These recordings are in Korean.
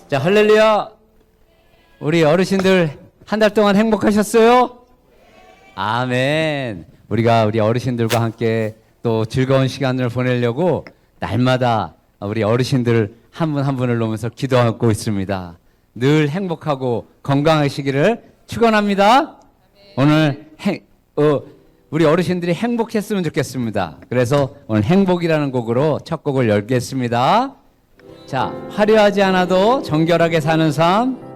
자, 할렐루야. 우리 어르신들 한 달 동안 행복하셨어요? 아멘. 우리가 우리 어르신들과 함께 또 즐거운 시간을 보내려고 날마다 우리 어르신들 한 분 한 분을 놓으면서 기도하고 있습니다. 늘 행복하고 건강하시기를 축원합니다. 오늘 우리 어르신들이 행복했으면 좋겠습니다. 그래서 오늘 행복이라는 곡으로 첫 곡을 열겠습니다. 자, 화려하지 않아도 정결하게 사는 삶.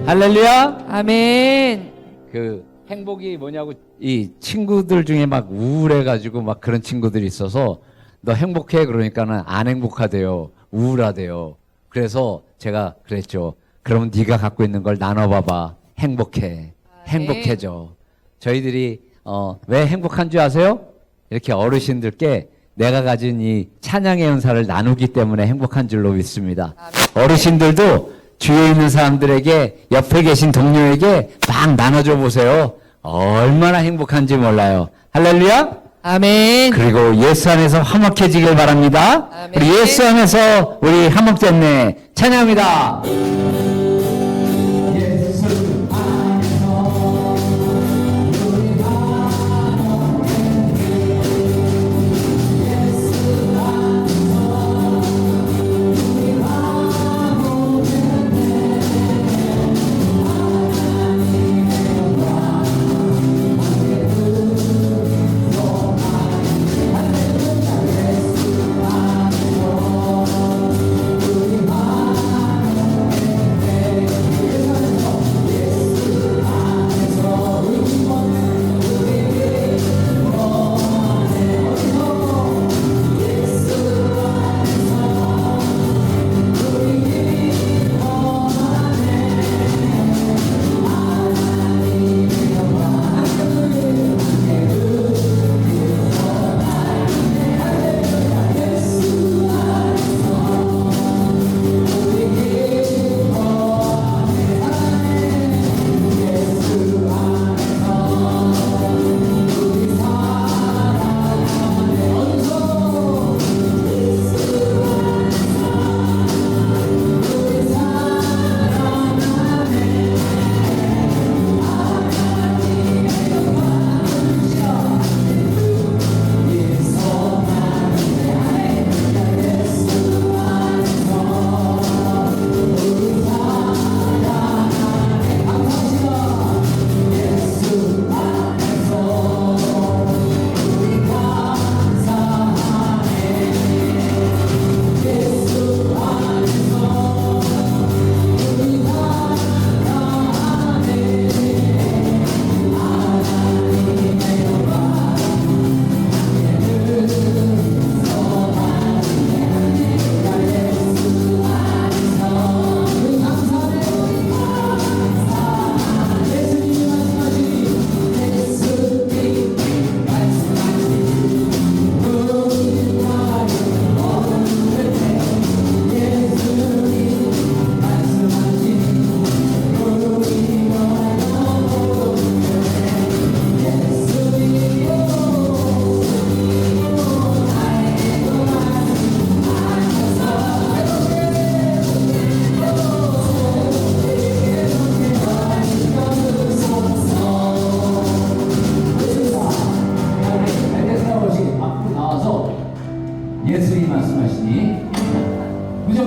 할렐루야. 아멘. 그 행복이 뭐냐고 이 친구들 중에 막 우울해가지고 막 그런 친구들이 있어서 너 행복해 그러니까는 안 행복하대요. 우울하대요. 그래서 제가 그랬죠. 그러면 네가 갖고 있는 걸 나눠봐봐. 행복해. 행복해져. 저희들이 왜 행복한 줄 아세요? 이렇게 어르신들께 내가 가진 이 찬양의 은사를 나누기 때문에 행복한 줄로 믿습니다. 어르신들도 주위에 있는 사람들에게 옆에 계신 동료에게 막 나눠줘 보세요. 얼마나 행복한지 몰라요. 할렐루야. 아멘. 그리고 예수 안에서 화목해지길 바랍니다. 아멘. 우리 예수 안에서 우리 화목됐네. 찬양합니다.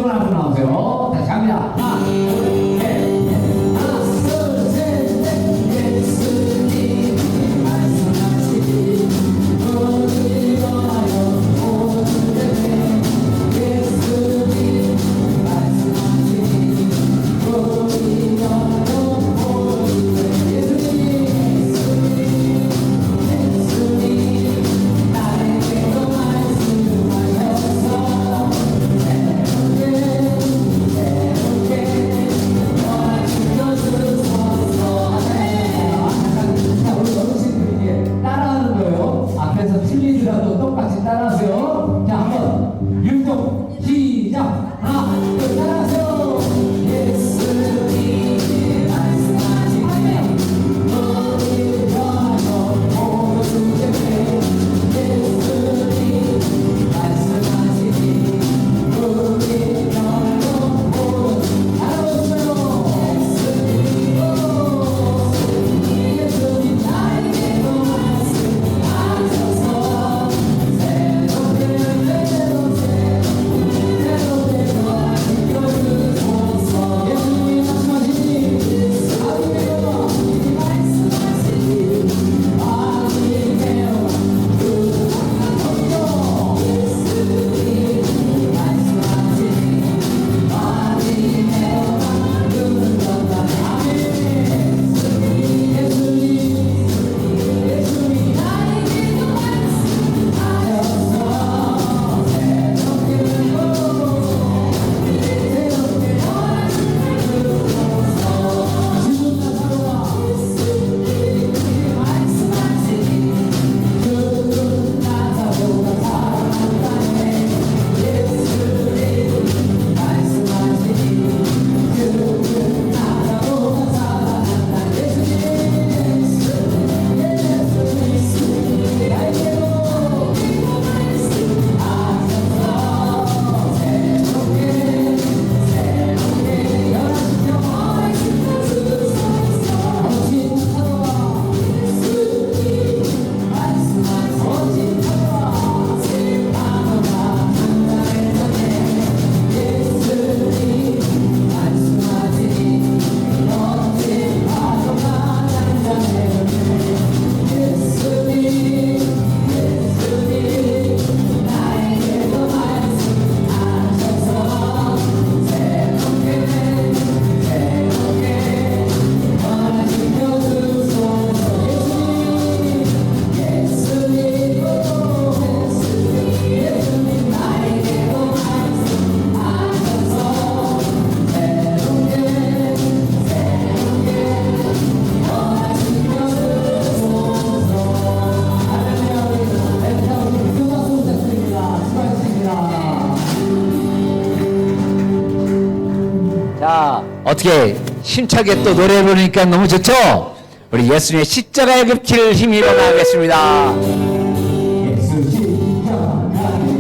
손을 앞으로 나오세요. 다시 갑니다. 하나, 둘, 셋. 하나, 둘, 셋, 넷. 예수님 말씀하시니 어디 가요 모든 데 예수님 말씀하시니 어디 가요 모든 데 예수님 나에게도 말씀하셔서 따라하는 거예요. 앞에서 틀리더라도 똑같이 따라하세요. 자, 한번 율동 시작. 하나, 둘, 따라하세요. 예수님 말씀하시네 어디 가요 모든 데 예수님 말씀하시니 어디 가요 모든 알아보세요. 예수님 나에게도 말씀하셔서 새롭게 지켜주소서. 예수님 말씀하시니 아니에요 말씀하시니 아니에요 예수님 말씀하시니 아니에요 그는 건가 아멘. 예수님 나에게도 말씀하셔서 새롭게 지금 나타나 말씀하시니 그는 나보다 사랑한다네 예수님 말씀하시니 그는 나보다 사랑한다 예수님 나에게도 말씀하셔서 새롭게 변화시켜 거짓 하루와 예수님 말씀하시니 거짓 하루와 파도가 한가해졌네 예수님 말씀하시니 거짓 파도가 한가해졌네 예수님 나에게도 말씀하셔서 새롭게 변화시켜 주소서. 예수님 나에게도 말씀하셔서 새롭게 변화시켜 주소서. 할렐루야. 우리 큰 박수 부탁드립니다. 수고하셨습니다. 자, 어떻게 힘차게 또 노래 부르니까 너무 좋죠? 우리 예수님의 십자가의 급기를 힘입어 나가겠습니다. 예수 십자가의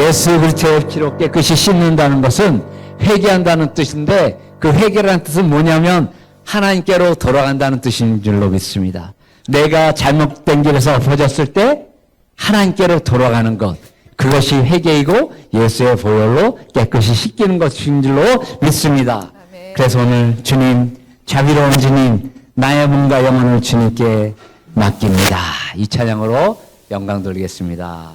예수 그리스도의 피로 깨끗이 씻는다는 것은 회개한다는 뜻인데, 그 회개라는 뜻은 뭐냐면 하나님께로 돌아간다는 뜻인 줄로 믿습니다. 내가 잘못된 길에서 엎어졌을 때 하나님께로 돌아가는 것, 그것이 회개이고 예수의 보혈로 깨끗이 씻기는 것인 줄로 믿습니다. 아멘. 그래서 오늘 주님, 자비로운 주님, 나의 몸과 영혼을 주님께 맡깁니다. 이 찬양으로 영광 돌리겠습니다.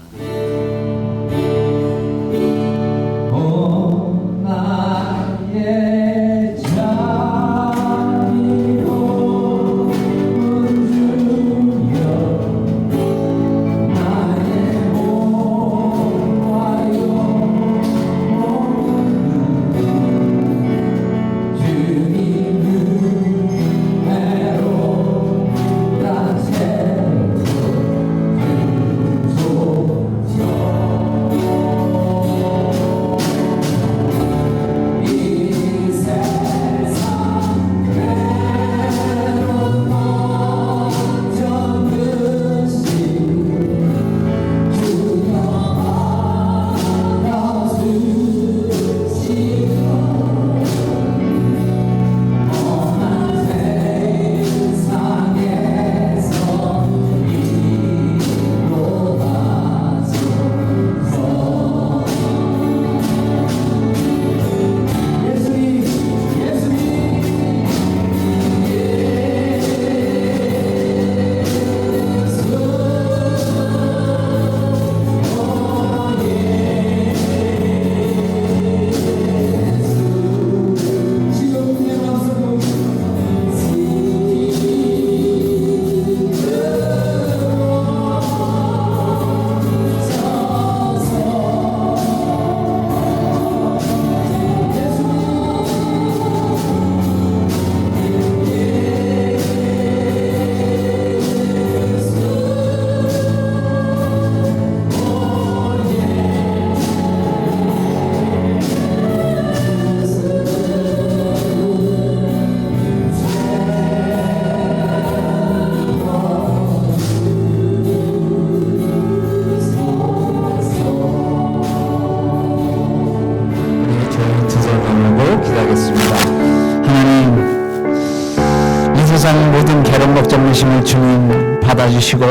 세상 모든 괴로움 걱정 의심을 주님 받아주시고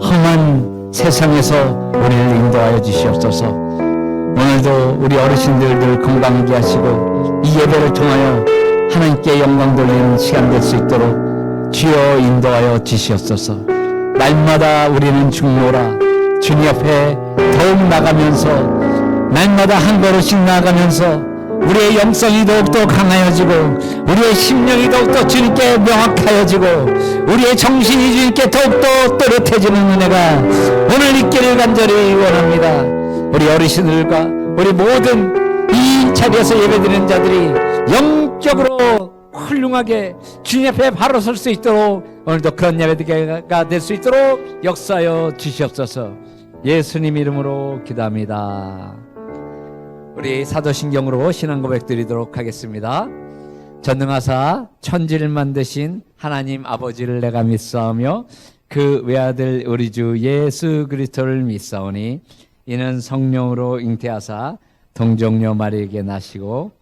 험한 세상에서 우리를 인도하여 주시옵소서. 오늘도 우리 어르신들 늘 건강하게 하시고 이 예배를 통하여 하나님께 영광 돌리는 시간 될 수 있도록 주여 인도하여 주시옵소서. 날마다 우리는 죽노라 주님 앞에 더욱 나가면서 날마다 한 걸음씩 나아가면서 우리의 영성이 더욱더 강하여지고 우리의 심령이 더욱더 주님께 명확하여지고 우리의 정신이 주님께 더욱더 또렷해지는 은혜가 오늘 있기를 간절히 원합니다. 우리 어르신들과 우리 모든 이 자리에서 예배드리는 자들이 영적으로 훌륭하게 주님 앞에 바로 설 수 있도록 오늘도 그런 예배가 될 수 있도록 역사하여 주시옵소서. 예수님 이름으로 기도합니다. 우리 사도신경으로 신앙 고백 드리도록 하겠습니다. 전능하사 천지를 만드신 하나님 아버지를 내가 믿사오며 그 외아들 우리 주 예수 그리스도를 믿사오니 이는 성령으로 잉태하사 동정녀 마리에게 나시고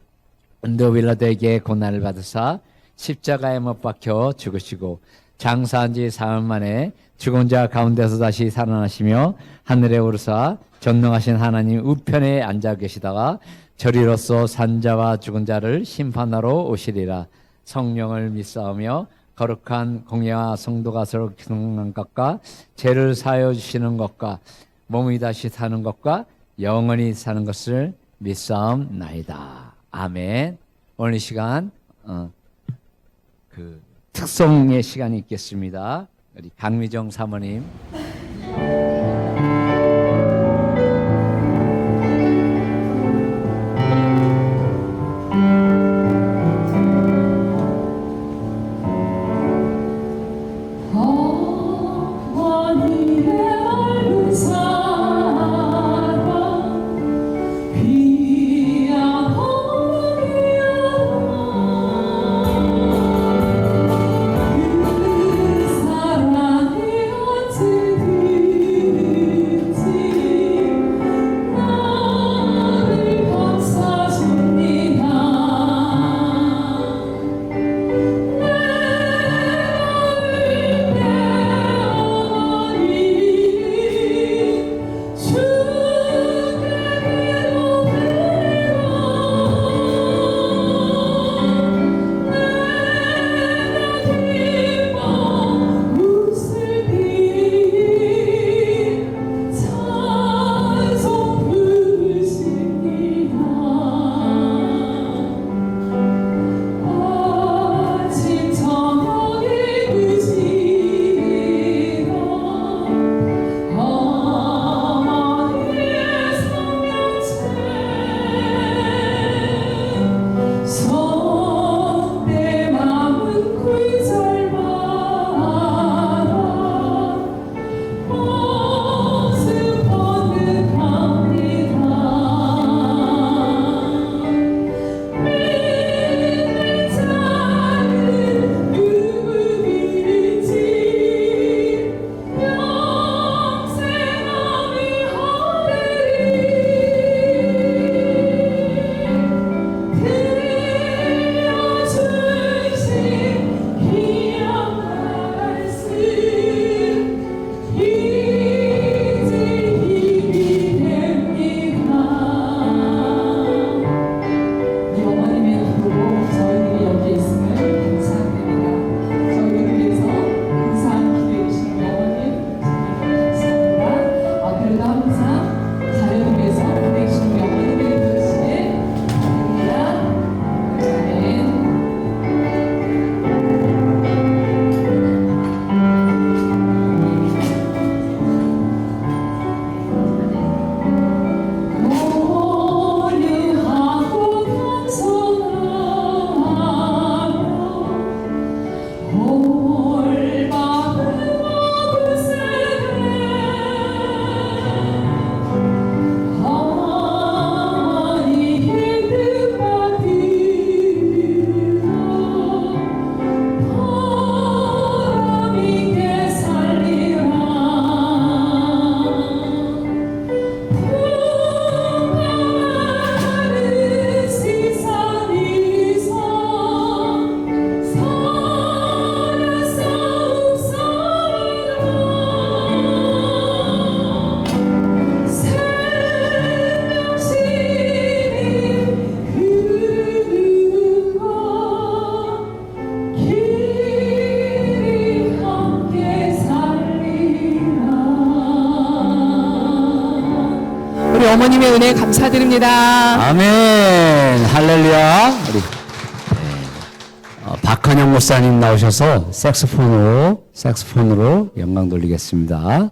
은도 빌라도에게 고난을 받으사 십자가에 못 박혀 죽으시고 장사한 지 사흘 만에 죽은 자 가운데서 다시 살아나시며 하늘에 오르사 전능하신 하나님 우편에 앉아 계시다가 저리로서 산자와 죽은 자를 심판하러 오시리라. 성령을 믿사오며 거룩한 공예와 성도가 서로 기능한 것과 죄를 사하여 주시는 것과 몸이 다시 사는 것과 영원히 사는 것을 믿사옵나이다. 아멘. 오늘 이 시간 그 특송의 시간이 있겠습니다. 우리 강미정 사모님. 사랑이 어찌 하나님의 은혜 감사드립니다. 아멘. 할렐루야. 우리 박헌영 목사님 나오셔서 색소폰으로 영광 돌리겠습니다.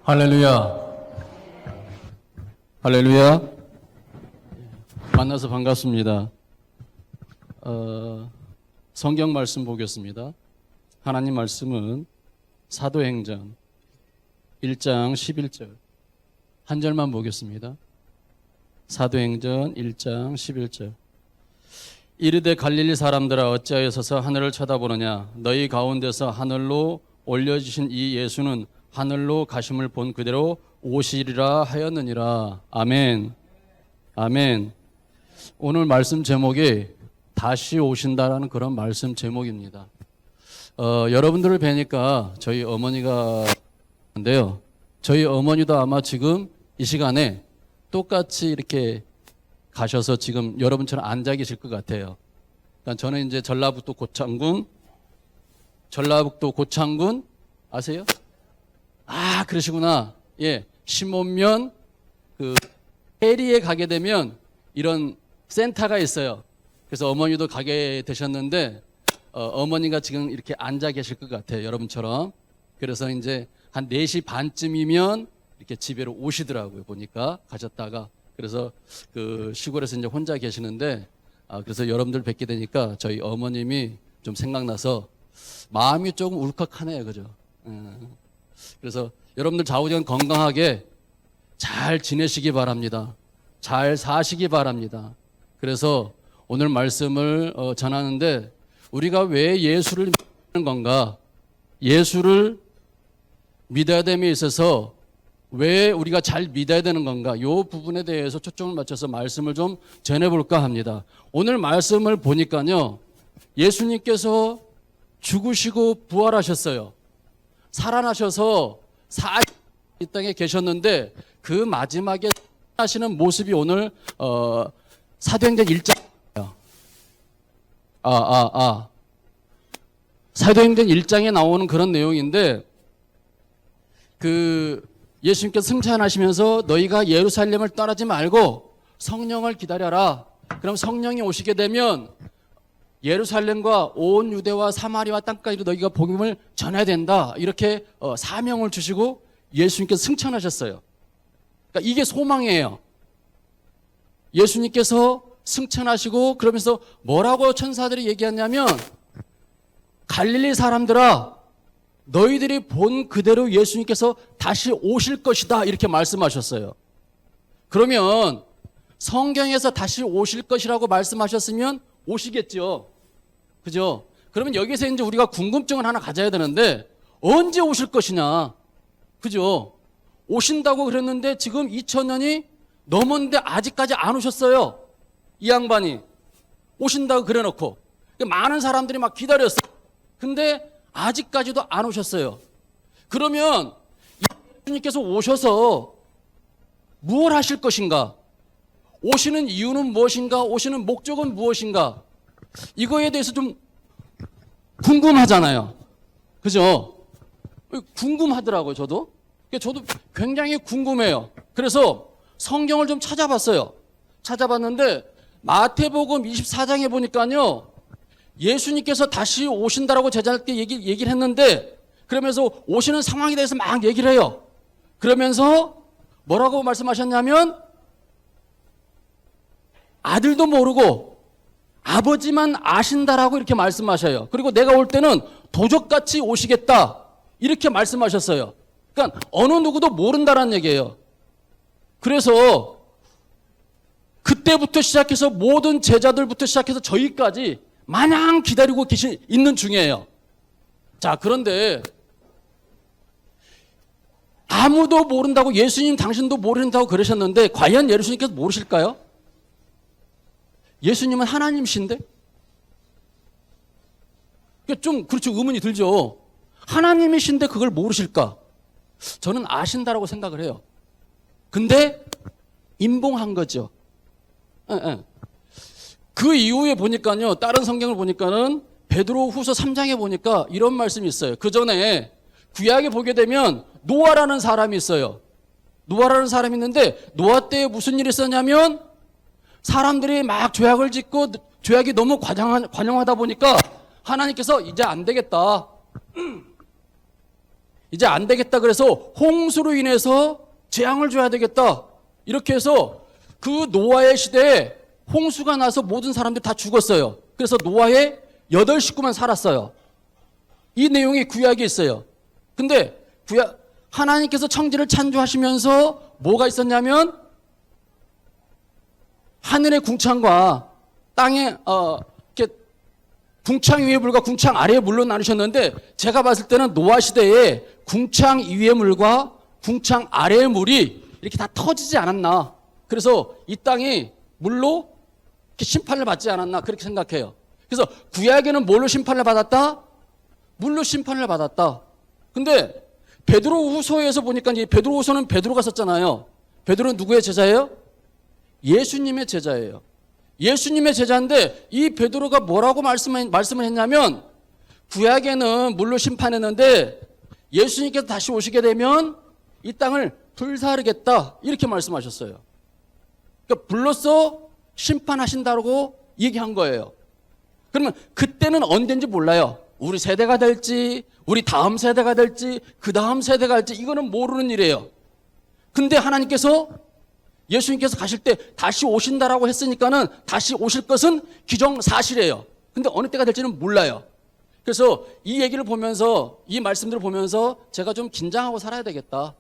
할렐루야. 할렐루야. 만나서 반갑습니다. 성경 말씀 보겠습니다. 하나님 말씀은 사도행전 1장 11절 한 절만 보겠습니다. 사도행전 1장 11절 이르되 갈릴리 사람들아 어찌하여 서서 하늘을 쳐다보느냐 너희 가운데서 하늘로 올려주신 이 예수는 하늘로 가심을 본 그대로 오시리라 하였느니라. 아멘. 아멘. 오늘 말씀 제목이 다시 오신다라는 그런 말씀 제목입니다. 여러분들을 뵈니까 저희 어머니가 인데요. 저희 어머니도 아마 지금 이 시간에 똑같이 이렇게 가셔서 지금 여러분처럼 앉아 계실 것 같아요. 그러니까 저는 이제 전라북도 고창군 아세요? 아, 그러시구나. 예, 신몬면 그 해리에 가게 되면 이런 센터가 있어요. 그래서 어머니도 가게 되셨는데 어머니가 지금 이렇게 앉아 계실 것 같아요. 여러분처럼. 그래서 이제 한 4시 반쯤이면 이렇게 집에로 오시더라고요. 보니까 가셨다가. 그래서 그 시골에서 이제 혼자 계시는데 그래서 여러분들 뵙게 되니까 저희 어머님이 좀 생각나서 마음이 조금 울컥하네요. 그죠? 그래서 여러분들 좌우지간 건강하게 잘 지내시기 바랍니다. 잘 사시기 바랍니다. 그래서 오늘 말씀을 전하는데 우리가 왜 예수를 믿는 건가? 예수를 믿어야 됨에 있어서 왜 우리가 잘 믿어야 되는 건가? 이 부분에 대해서 초점을 맞춰서 말씀을 좀 전해볼까 합니다. 오늘 말씀을 보니까요. 예수님께서 죽으시고 부활하셨어요. 살아나셔서 이 땅에 계셨는데 그 마지막에 하시는 모습이 오늘 사도행전 1장이에요. 사도행전 1장에 나오는 그런 내용인데 그 예수님께서 승천하시면서 너희가 예루살렘을 떠나지 말고 성령을 기다려라. 그럼 성령이 오시게 되면 예루살렘과 온 유대와 사마리아 땅까지도 너희가 복음을 전해야 된다. 이렇게 사명을 주시고 예수님께서 승천하셨어요. 그러니까 이게 소망이에요. 예수님께서 승천하시고 그러면서 뭐라고 천사들이 얘기했냐면 갈릴리 사람들아 너희들이 본 그대로 예수님께서 다시 오실 것이다 이렇게 말씀하셨어요. 그러면 성경에서 다시 오실 것이라고 말씀하셨으면 오시겠죠. 그죠? 그러면 여기서 이제 우리가 궁금증을 하나 가져야 되는데 언제 오실 것이냐. 그죠? 오신다고 그랬는데 지금 2000년이 넘었는데 아직까지 안 오셨어요. 이 양반이 오신다고 그래놓고 많은 사람들이 막 기다렸어요. 근데 아직까지도 안 오셨어요. 그러면 예수님께서 오셔서 무엇을 하실 것인가? 오시는 이유는 무엇인가? 오시는 목적은 무엇인가? 이거에 대해서 좀 궁금하잖아요. 그죠? 궁금하더라고요, 저도. 저도 굉장히 궁금해요. 그래서 성경을 좀 찾아봤어요. 찾아봤는데 마태복음 24장에 보니까요. 예수님께서 다시 오신다라고 제자들께 얘기를 했는데 그러면서 오시는 상황에 대해서 막 얘기를 해요. 그러면서 뭐라고 말씀하셨냐면 아들도 모르고 아버지만 아신다라고 이렇게 말씀하셔요. 그리고 내가 올 때는 도적같이 오시겠다 이렇게 말씀하셨어요. 그러니까 어느 누구도 모른다라는 얘기예요. 그래서 그때부터 시작해서 모든 제자들부터 시작해서 저희까지 마냥 기다리고 있는 중이에요. 자, 그런데 아무도 모른다고 예수님 당신도 모른다고 그러셨는데 과연 예수님께서 모르실까요? 예수님은 하나님이신데? 좀 그렇죠. 의문이 들죠. 하나님이신데 그걸 모르실까? 저는 아신다라고 생각을 해요. 근데 임봉한 거죠. 그 이후에 보니까요. 다른 성경을 보니까는 베드로 후서 3장에 보니까 이런 말씀이 있어요. 그 전에 구약에 보게 되면 노아라는 사람이 있어요. 노아라는 사람이 있는데 노아 때에 무슨 일이 있었냐면 사람들이 막 죄악을 짓고 죄악이 너무 관영하다 보니까 하나님께서 이제 안 되겠다. 이제 안 되겠다 그래서 홍수로 인해서 재앙을 줘야 되겠다. 이렇게 해서 그 노아의 시대에 홍수가 나서 모든 사람들이 다 죽었어요. 그래서 노아의 8식구만 살았어요. 이 내용이 구약에 있어요. 근데 하나님께서 청지를 창조하시면서 뭐가 있었냐면 하늘의 궁창과 땅의 이렇게 궁창 위의 물과 궁창 아래의 물로 나누셨는데 제가 봤을 때는 노아 시대에 궁창 위의 물과 궁창 아래의 물이 이렇게 다 터지지 않았나. 그래서 이 땅이 물로 이렇게 심판을 받지 않았나 그렇게 생각해요. 그래서 구약에는 뭘로 심판을 받았다? 물로 심판을 받았다. 근데 베드로후서에서 보니까 이 베드로후서는 베드로가 썼잖아요. 베드로는 누구의 제자예요? 예수님의 제자예요. 예수님의 제자인데 이 베드로가 뭐라고 말씀을 했냐면 구약에는 물로 심판했는데 예수님께서 다시 오시게 되면 이 땅을 불사르겠다 이렇게 말씀하셨어요. 그러니까 불로써 심판하신다고 얘기한 거예요. 그러면 그때는 언젠지 몰라요. 우리 세대가 될지 우리 다음 세대가 될지 그 다음 세대가 될지 이거는 모르는 일이에요. 근데 하나님께서 예수님께서 가실 때 다시 오신다라고 했으니까는 다시 오실 것은 기정사실이에요. 근데 어느 때가 될지는 몰라요. 그래서 이 얘기를 보면서 이 말씀들을 보면서 제가 좀 긴장하고 살아야 되겠다.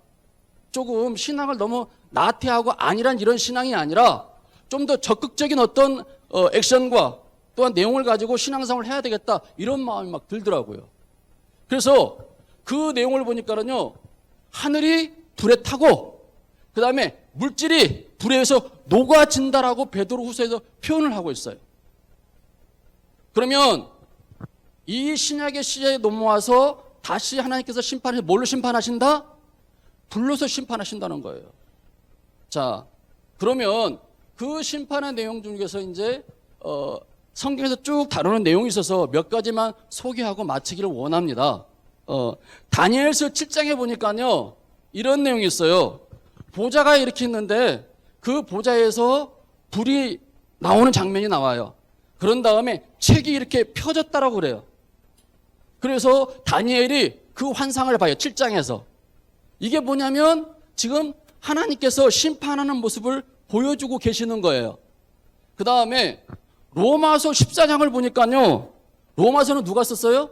조금 신앙을 너무 나태하고 아니란 이런 신앙이 아니라 좀 더 적극적인 어떤 액션과 또한 내용을 가지고 신앙생활을 해야 되겠다 이런 마음이 막 들더라고요. 그래서 그 내용을 보니까는요 하늘이 불에 타고 그 다음에 물질이 불에 의해서 녹아진다라고 베드로후서에서 표현을 하고 있어요. 그러면 이 신약의 시대에 넘어와서 다시 하나님께서 심판을 뭘로 심판하신다? 불로서 심판하신다는 거예요. 자, 그러면 그 심판의 내용 중에서 이제 성경에서 쭉 다루는 내용이 있어서 몇 가지만 소개하고 마치기를 원합니다. 다니엘서 7장에 보니까요 이런 내용이 있어요. 보좌가 이렇게 있는데 그 보좌에서 불이 나오는 장면이 나와요. 그런 다음에 책이 이렇게 펴졌다라고 그래요. 그래서 다니엘이 그 환상을 봐요. 7장에서. 이게 뭐냐면 지금 하나님께서 심판하는 모습을 보여주고 계시는 거예요. 그 다음에 로마서 14장을 보니까요. 로마서는 누가 썼어요?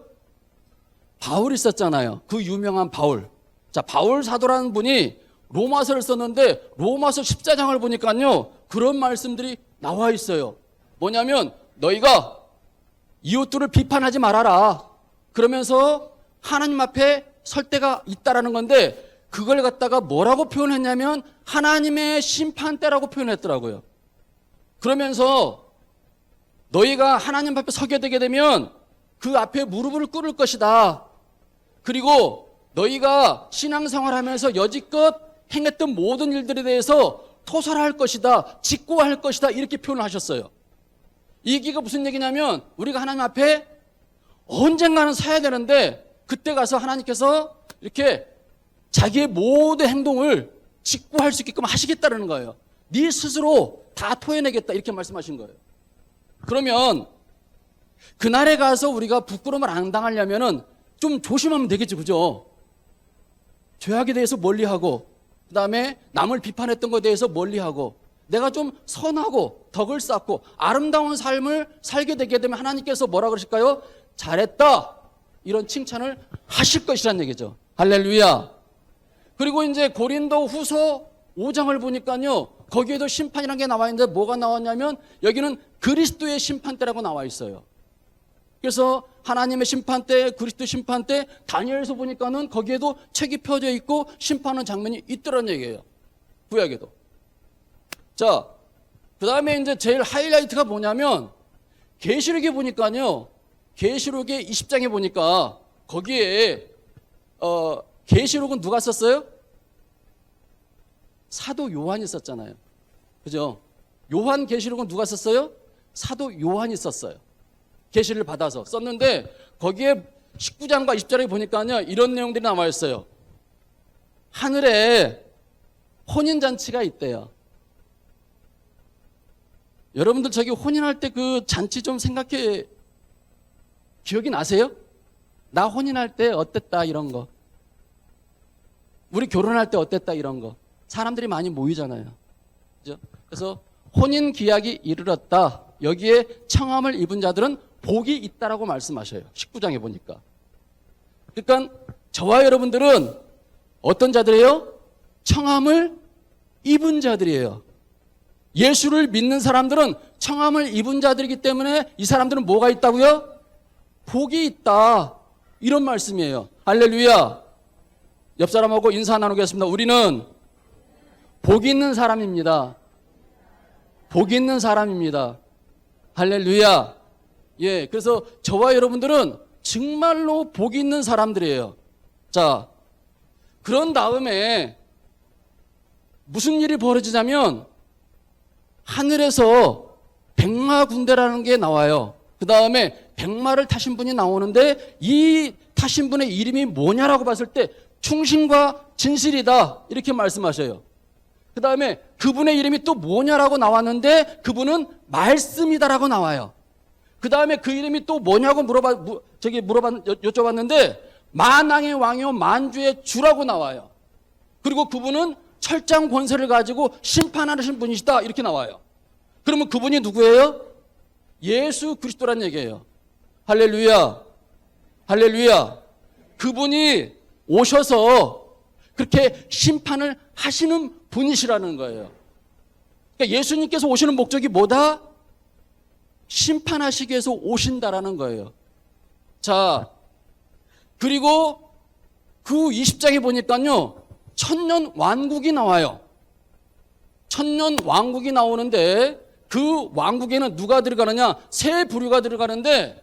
바울이 썼잖아요. 그 유명한 바울. 자, 바울 사도라는 분이 로마서를 썼는데 로마서 14장을 보니까요. 그런 말씀들이 나와 있어요. 뭐냐면 너희가 이웃들을 비판하지 말아라. 그러면서 하나님 앞에 설 때가 있다라는 건데 그걸 갖다가 뭐라고 표현했냐면 하나님의 심판대라고 표현했더라고요. 그러면서 너희가 하나님 앞에 서게 되게 되면 그 앞에 무릎을 꿇을 것이다. 그리고 너희가 신앙생활하면서 여지껏 행했던 모든 일들에 대해서 토설할 것이다. 직고할 것이다. 이렇게 표현을 하셨어요. 이 얘기가 무슨 얘기냐면 우리가 하나님 앞에 언젠가는 서야 되는데 그때 가서 하나님께서 이렇게 자기의 모든 행동을 직고할 수 있게끔 하시겠다는 거예요. 네 스스로 다 토해내겠다 이렇게 말씀하신 거예요. 그러면 그날에 가서 우리가 부끄러움을 안 당하려면은 좀 조심하면 되겠죠, 그죠? 죄악에 대해서 멀리하고 그 다음에 남을 비판했던 것에 대해서 멀리하고 내가 좀 선하고 덕을 쌓고 아름다운 삶을 살게 되게 되면 하나님께서 뭐라 그러실까요? 잘했다 이런 칭찬을 하실 것이라는 얘기죠. 할렐루야. 그리고 이제 고린도 후서 5장을 보니까요 거기에도 심판이라는 게 나와 있는데 뭐가 나왔냐면 여기는 그리스도의 심판대라고 나와 있어요. 그래서 하나님의 심판대, 그리스도 심판대, 다니엘서 보니까는 거기에도 책이 펴져 있고 심판하는 장면이 있더라는 얘기예요. 구약에도. 자, 그 다음에 이제 제일 하이라이트가 뭐냐면 계시록에 보니까요 계시록의 20장에 보니까 거기에 계시록은 누가 썼어요? 사도 요한이 썼잖아요. 그죠? 요한 계시록은 누가 썼어요? 사도 요한이 썼어요. 계시를 받아서 썼는데 거기에 19장과 20장에 보니까요 이런 내용들이 나와 있어요. 하늘에 혼인잔치가 있대요. 여러분들 저기 혼인할 때 그 잔치 좀 생각해 기억이 나세요? 나 혼인할 때 어땠다 이런 거. 우리 결혼할 때 어땠다 이런 거. 사람들이 많이 모이잖아요. 그죠? 그래서 혼인 기약이 이르렀다. 여기에 청함을 입은 자들은 복이 있다라고 말씀하셔요. 19장에 보니까. 그러니까 저와 여러분들은 어떤 자들이에요? 청함을 입은 자들이에요. 예수를 믿는 사람들은 청함을 입은 자들이기 때문에 이 사람들은 뭐가 있다고요? 복이 있다. 이런 말씀이에요. 할렐루야. 옆 사람하고 인사 나누겠습니다. 우리는 복 있는 사람입니다. 복 있는 사람입니다. 할렐루야. 예, 그래서 저와 여러분들은 정말로 복 있는 사람들이에요. 자, 그런 다음에 무슨 일이 벌어지냐면 하늘에서 백마 군대라는 게 나와요. 그 다음에 백마를 타신 분이 나오는데 이 타신 분의 이름이 뭐냐라고 봤을 때 충신과 진실이다 이렇게 말씀하셔요. 그 다음에 그분의 이름이 또 뭐냐라고 나왔는데 그분은 말씀이다라고 나와요. 그 다음에 그 이름이 또 뭐냐고 여쭤봤는데 만왕의 왕이요 만주의 주라고 나와요. 그리고 그분은 철장 권세를 가지고 심판하시는 분이시다 이렇게 나와요. 그러면 그분이 누구예요? 예수 그리스도란 얘기예요. 할렐루야. 할렐루야. 그분이 오셔서 그렇게 심판을 하시는 분이시라는 거예요. 그러니까 예수님께서 오시는 목적이 뭐다? 심판하시기 위해서 오신다라는 거예요. 자, 그리고 그 20장에 보니까요, 천년 왕국이 나와요. 천년 왕국이 나오는데 그 왕국에는 누가 들어가느냐? 세 부류가 들어가는데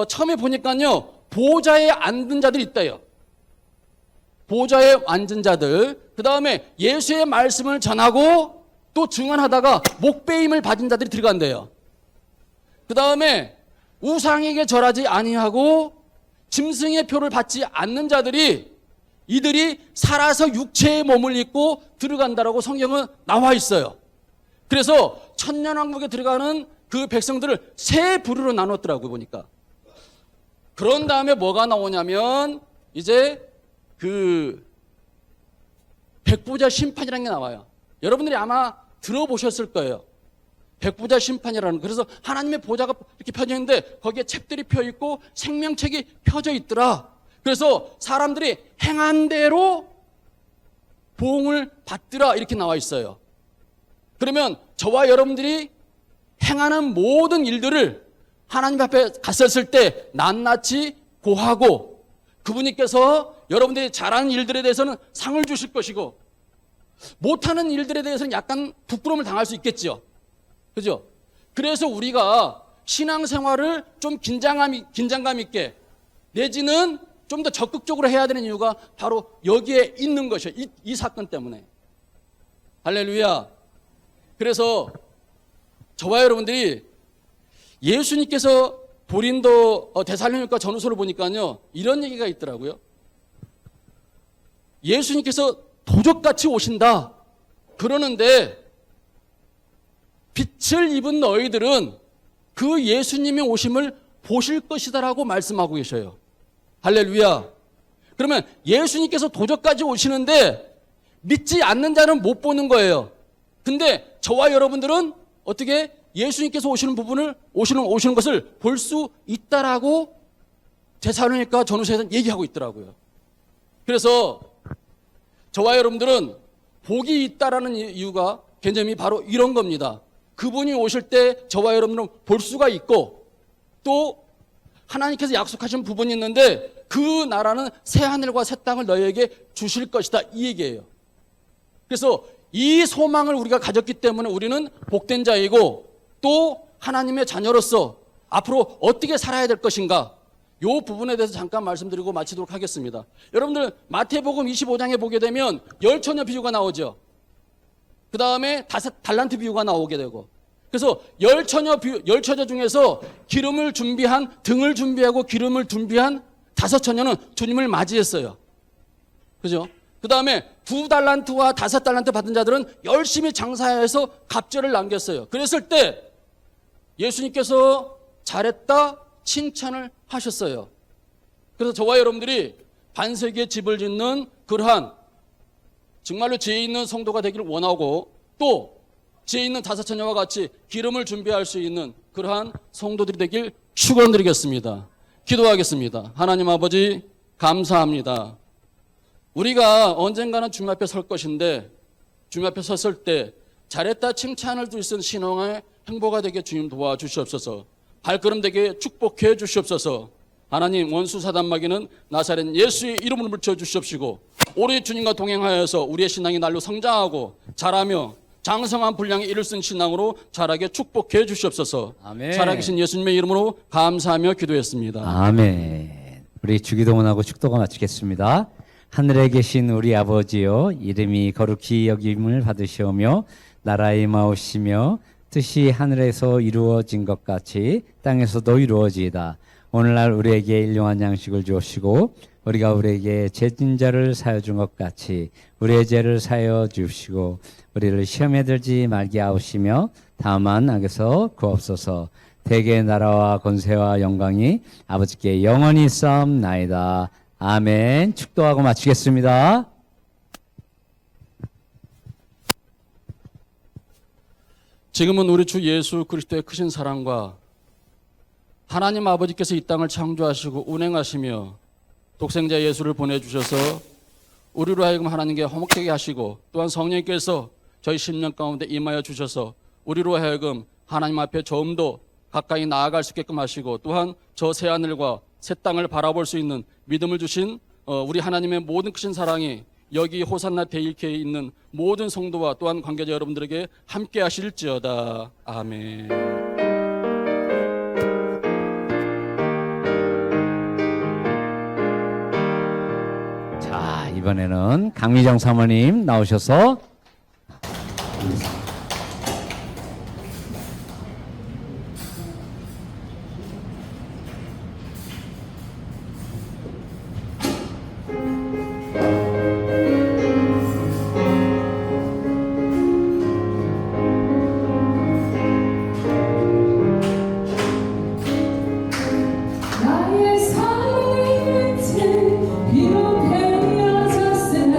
처음에 보니까요, 보좌에 앉은 자들이 있대요. 보좌에 앉은 자들. 그 다음에 예수의 말씀을 전하고 또 증언하다가 목배임을 받은 자들이 들어간대요. 그 다음에 우상에게 절하지 아니하고 짐승의 표를 받지 않는 자들이 이들이 살아서 육체의 몸을 입고 들어간다라고 성경은 나와 있어요. 그래서 천년왕국에 들어가는 그 백성들을 세 부류로 나눴더라고요, 보니까. 그런 다음에 뭐가 나오냐면 이제 그 백부자 심판이라는 게 나와요. 여러분들이 아마 들어보셨을 거예요. 백부자 심판이라는 거. 그래서 하나님의 보좌가 이렇게 펴져 있는데 거기에 책들이 펴 있고 생명책이 펴져 있더라. 그래서 사람들이 행한 대로 보응을 받더라 이렇게 나와 있어요. 그러면 저와 여러분들이 행하는 모든 일들을 하나님 앞에 갔었을 때 낱낱이 고하고 그분께서 여러분들이 잘하는 일들에 대해서는 상을 주실 것이고 못하는 일들에 대해서는 약간 부끄러움을 당할 수 있겠죠. 그죠? 그래서 우리가 신앙생활을 좀 긴장감 있게 내지는 좀 더 적극적으로 해야 되는 이유가 바로 여기에 있는 것이에요. 이 사건 때문에. 할렐루야. 그래서 저와 여러분들이 예수님께서 고린도 데살로니가 전후서를 보니까요, 이런 얘기가 있더라고요. 예수님께서 도적같이 오신다. 그러는데 빛을 입은 너희들은 그 예수님의 오심을 보실 것이다라고 말씀하고 계셔요. 할렐루야. 그러면 예수님께서 도적까지 오시는데 믿지 않는 자는 못 보는 거예요. 근데 저와 여러분들은 어떻게 예수님께서 오시는 부분을 오시는 것을 볼 수 있다라고 데살로니가 전후서에서 얘기하고 있더라고요. 그래서 저와 여러분들은 복이 있다라는 이유가 개념이 바로 이런 겁니다. 그분이 오실 때 저와 여러분들은 볼 수가 있고 또 하나님께서 약속하신 부분이 있는데 그 나라는 새 하늘과 새 땅을 너희에게 주실 것이다 이 얘기예요. 그래서 이 소망을 우리가 가졌기 때문에 우리는 복된 자이고 또 하나님의 자녀로서 앞으로 어떻게 살아야 될 것인가 이 부분에 대해서 잠깐 말씀드리고 마치도록 하겠습니다. 여러분들 마태복음 25장에 보게 되면 열처녀 비유가 나오죠. 그 다음에 5달란트 비유가 나오게 되고 그래서 열처녀 중에서 등을 준비하고 기름을 준비한 5처녀는 주님을 맞이했어요. 그죠? 그 다음에 2달란트와 5달란트 받은 자들은 열심히 장사해서 갑절을 남겼어요. 그랬을 때 예수님께서 잘했다 칭찬을 하셨어요. 그래서 저와 여러분들이 반세기의 집을 짓는 그러한 정말로 지혜 있는 성도가 되기를 원하고 또 지혜 있는 5처녀와 같이 기름을 준비할 수 있는 그러한 성도들이 되길 축원드리겠습니다. 기도하겠습니다. 하나님 아버지 감사합니다. 우리가 언젠가는 주님 앞에 설 것인데 주님 앞에 섰을 때 잘했다 칭찬을 줄 수 있는 신앙의 행보가 되게 주님 도와주시옵소서. 발걸음 되게 축복해 주시옵소서. 하나님 원수 사단마귀는 나사렛 예수의 이름으로 물쳐 주시옵시고 오래 주님과 동행하여서 우리의 신앙이 날로 성장하고 자라며 장성한 분량에 이를 쓴 신앙으로 자라게 축복해 주시옵소서. 아멘. 살아계신 예수님의 이름으로 감사하며 기도했습니다. 아멘. 우리 주기도문하고 축도가 마치겠습니다. 하늘에 계신 우리 아버지여, 이름이 거룩히 여김을 받으시오며 나라의 마오시며 뜻이 하늘에서 이루어진 것 같이 땅에서도 이루어지이다. 오늘날 우리에게 일용할 양식을 주옵시고 우리가 우리에게 죄진 자를 사여 준 것 같이 우리의 죄를 사여 주시고 우리를 시험에 들지 말게 하옵시며 다만 악에서 구옵소서. 대개 나라와 권세와 영광이 아버지께 영원히 싸움나이다. 아멘. 축도하고 마치겠습니다. 지금은 우리 주 예수 그리스도의 크신 사랑과 하나님 아버지께서 이 땅을 창조하시고 운행하시며 독생자 예수를 보내주셔서 우리로 하여금 하나님께 화목되게 하시고 또한 성령께서 저희 심령 가운데 임하여 주셔서 우리로 하여금 하나님 앞에 좀 더 가까이 나아갈 수 있게끔 하시고 또한 저 새하늘과 새 땅을 바라볼 수 있는 믿음을 주신 우리 하나님의 모든 크신 사랑이 여기 호산나 대일교회에 있는 모든 성도와 또한 관계자 여러분들에게 함께 하실지어다. 아멘. 자, 이번에는 강미정 사모님 나오셔서 나의 삶의 끝은 비록 헤어졌으나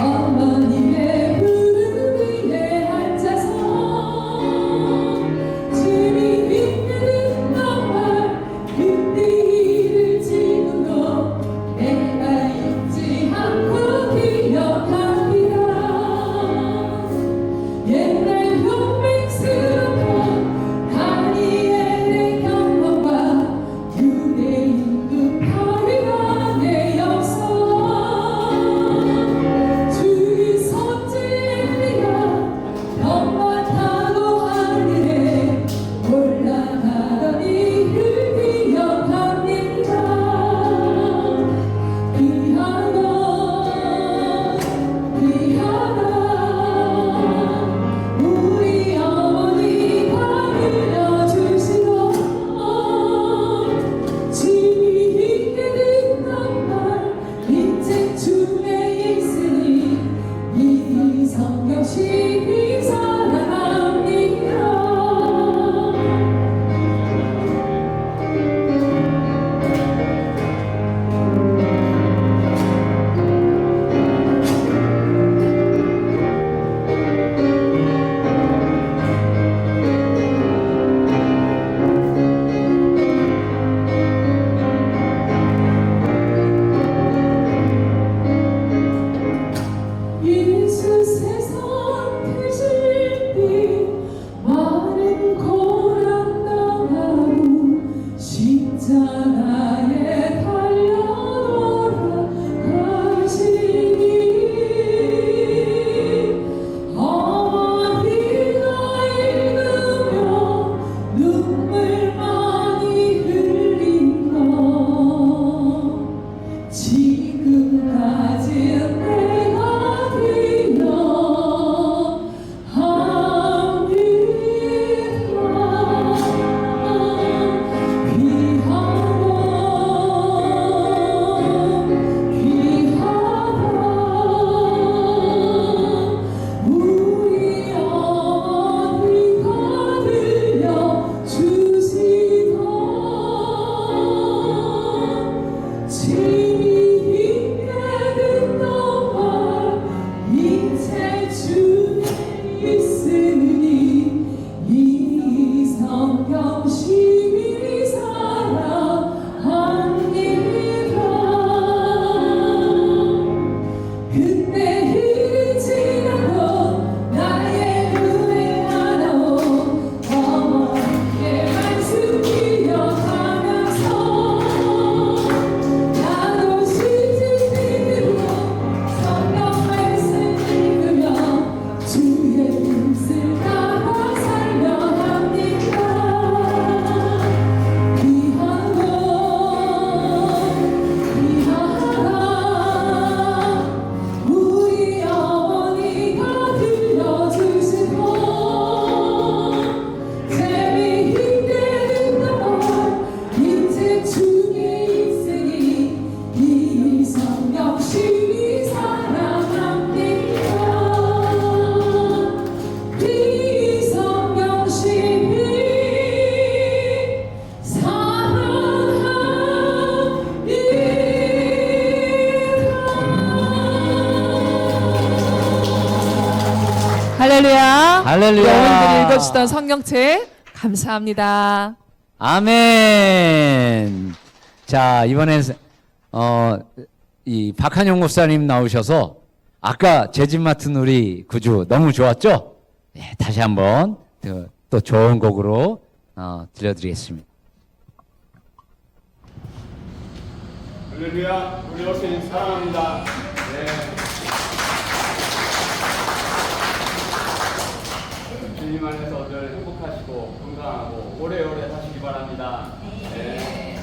어머님의 무릎 위에 앉아서 주님 이끄는 나와 그때를 지금도 내가 잊지 않고 기억합니다. 옛날 용맹스럽고 다니엘의 경험과 유대인 그 파리가 내 역사 주의 선지 엘리야 병만 타고 하늘에 올라가던 일을 기억합니다. 귀하다 우리 어머니가 들려주시던 짐이 있게 듣는 말 인생 중에 있으니 이 성경식이 사랑합니다. 예수 세상 되실빛 많은 고난 당하고 십자가에 달려 돌아가시니 어머니가 읽으며 눈물 많이 흘린 것 지금까지 내가 우리 어머니가 들려주시던 짐이 있게 듣던 말 인생 중에 있으니 이 성경심이 사랑합니다. 그때 일이 지나고 나의 눈에 하나오 어머니의 말씀 기억하면서 나도 시집 믿으며 성경 말씀 읽으며 주의 뜻을 따라 살려 합니다. 할렐루야. 여러분들이 읽어주시던 성경책 감사합니다. 아멘. 자, 이번엔 이 박한용 목사님 나오셔서 아까 제 집 맡은 우리 구주 너무 좋았죠? 네, 다시 한번 또 좋은 곡으로 들려드리겠습니다. 할렐루야, 우리 어르신 사랑합니다. 네. 주님 안에서 늘 행복하시고 건강하고 오래오래 사시기 바랍니다. 네.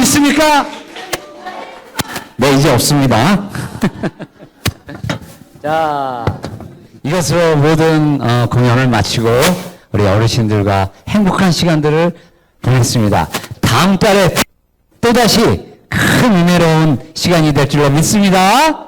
있습니까? 네, 이제 없습니다. 자, 이것으로 모든 공연을 마치고 우리 어르신들과 행복한 시간들을 보냈습니다. 다음 달에 또다시 큰 은혜로운 시간이 될 줄로 믿습니다.